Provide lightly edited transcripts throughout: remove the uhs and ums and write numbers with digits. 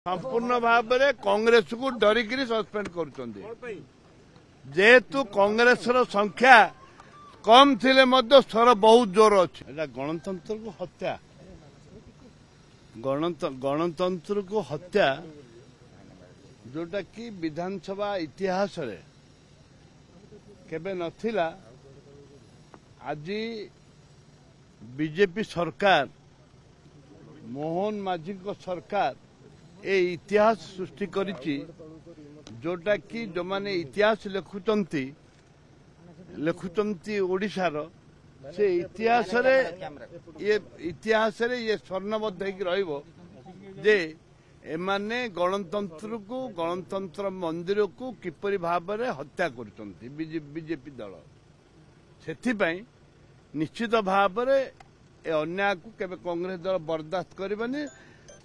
संपूर्ण भाव में कांग्रेस को डरिक सस्पेंड कर जेहेतु कांग्रेस संख्या कम थिले मध्य स्तर बहुत जोर अच्छे गणतंत्र को हत्या गणतंत्र को हत्या जोटा कि विधानसभा इतिहास रे केबे नथिला आज बीजेपी सरकार मोहन माझी को सरकार ए इतिहास सृष्टि करिछि जोटा कि जो माने इतिहास लिखुचंती ओडिशार से इतिहास रे ये स्वर्णबद्ध होकर रहिबो जे एमाने गणतंत्र को गणतंत्र मंदिर को किपरि भाव में हत्या करछंती बीजेपी दल से निश्चित भाव में ए अन्याय को केबे कांग्रेस दल बर्दाश्त करबनी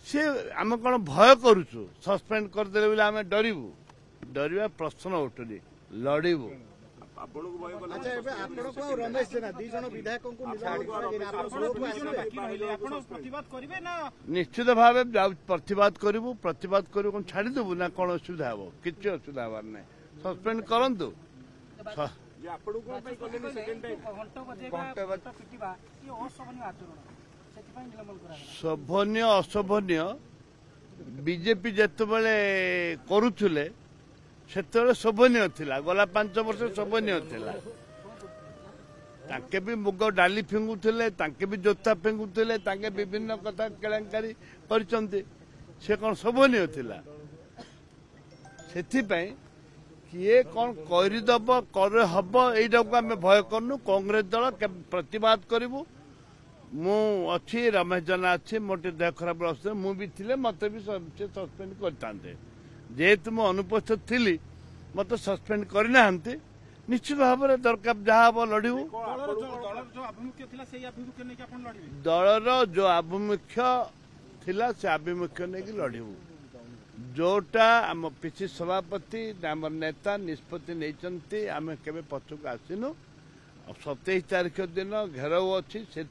से आम कौन भय करुचु सस्पेंड करदे बोले आम डरबू डरवा प्रश्न उठुनी लड़बू निश्चित भाव प्रतिवाद करूँ प्रतिवाद करूँ कौन छाड़देबू ना कौन असुविधा हम किसी असुविधा हबार ना सस्पेंड करूँ शोभनीय अशोभनीय बीजेपी जितेबाला करुले से शोभनीय थिला गला 5 वर्ष शोभनीय थिला ताके भी मुग डाली फिंगुले ताके भी जोता फिंगुले ताके विभिन्न कथा केलेंकारी करचंती से कौन शोभनीय थिला सेथिपई किए कौन करदब कर हब एटा को आम भय करनु कांग्रेस दल प्रतिवाद करूँ मु अच्छी रमेश जेना अच्छी मोटे देह खराब अवस्था मु भी थिले मते भी सस्पेंड करते जेहेतु मु अनुपस्थित थी मत सस्पेंड करना निश्चित भाव में दरकार जहाँ हम लड़ू दलर जो आभिमुख्य थिला से आभिमुख्य नहीं लड़ू जोटा आम पिछी सभापति आम नेता निष्पत्ति नहीं आम के पछक आसीनु 27 तारीख दिन घेराव अच्छी से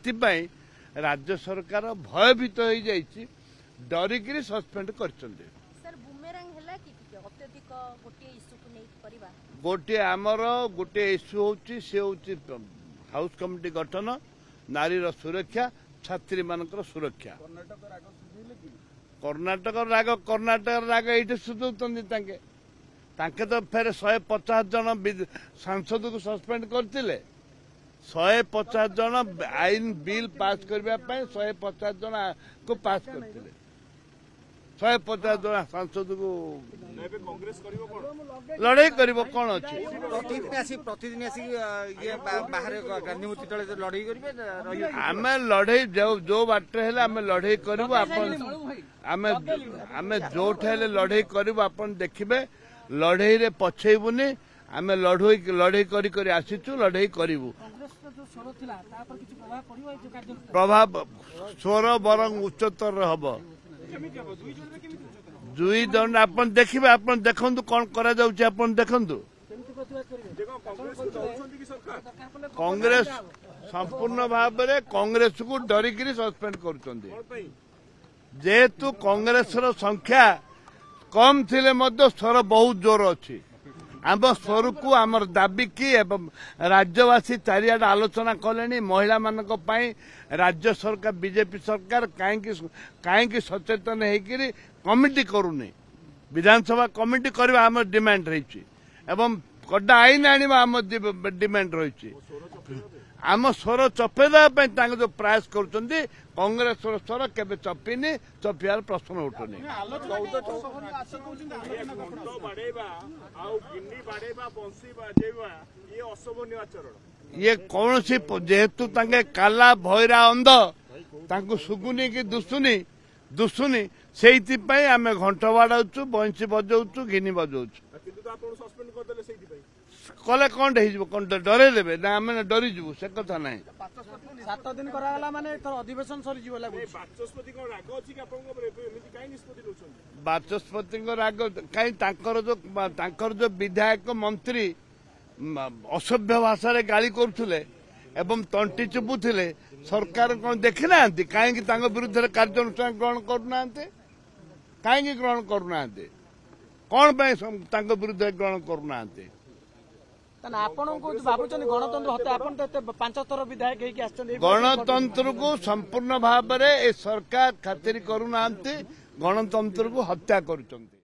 राज्य सरकार भयभीत हो जाइए डरिक सस्पेंड कर गोटे आमर गोटे इश्यू होची से होची हाउस कमिटी गठन नारी सुरक्षा छात्री मानकर सुरक्षा कर्णाटक राग ये सुधौते तो फेर 150 जन सांसद को सस्पेंड करते 150 जन आईन बिल पास करने 150 जन को पास करते 150 जन सांसद को लड़ाई कर कौन अच्छे आम लड़ाई जो बाटे आम लड़ाई करूँ आम जो लड़ाई करूँ आप देखिए लड़ाई रे पछेबुनी आम लड़ाई कर आसीचु लड़ाई करूँ प्रभाव स्वर बरंग उच्चतर हम दुई दंड आप देखिए आप देखु कौन करा देखु कांग्रेस संपूर्ण भाव में कांग्रेस को डरिक सस्पेंड कर जेहेतु कांग्रेस संख्या कम थिले मध्य स्तर बहुत जोर अच्छी आम स्वर को आमर दाबी की एवं राज्यवासी चारिआडे आलोचना कले महिला मानक राज्य सरकार बीजेपी सरकार कहीं सचेतन होकर कमिटी करूनी विधानसभा कमिटी करवा आम डिमांड रही एवं कड़ा आईन आने आम डिमांड रही आम स्वर चपेदेवाई जो प्रयास कर कांग्रेस स्वर केबे चपीनी चपियार प्रश्न उठुनी ये कौन सी जेहेतु काला भैरा अंध सुगुनी कि दुसुनी से आम घंट बाड़ाऊँ बंशी बजाऊँ घिनी बजाऊँ कले कौन कौन डरे देवे ना आम डरीजु से कथा ना 7 दिन माने अधिवेशन सरी बाचस्पति राग कहीं जो विधायक मंत्री असभ्य भाषा गाली करुले एवं तंटी चुपुले सरकार कौन देखी ना कहीं विरुद्ध कार्यानुष्ठान ग्रहण करना कहीं ग्रहण करूना कौन तांको विरुद्ध ग्रहण करूना ତାହେଲେ ଆପଣଙ୍କୁ ଭାବୁଛନ୍ତି ଗଣତନ୍ତ୍ର ହତ୍ୟା ଆପଣ ତ ଏତେ 5 ଥର ବିଧାୟକ ହେଇକି ଆସିଛନ୍ତି गणतंत्र को संपूर्ण भाव में ए सरकार खातिर करूना गणतंत्र को हत्या करुଛନ୍ତି।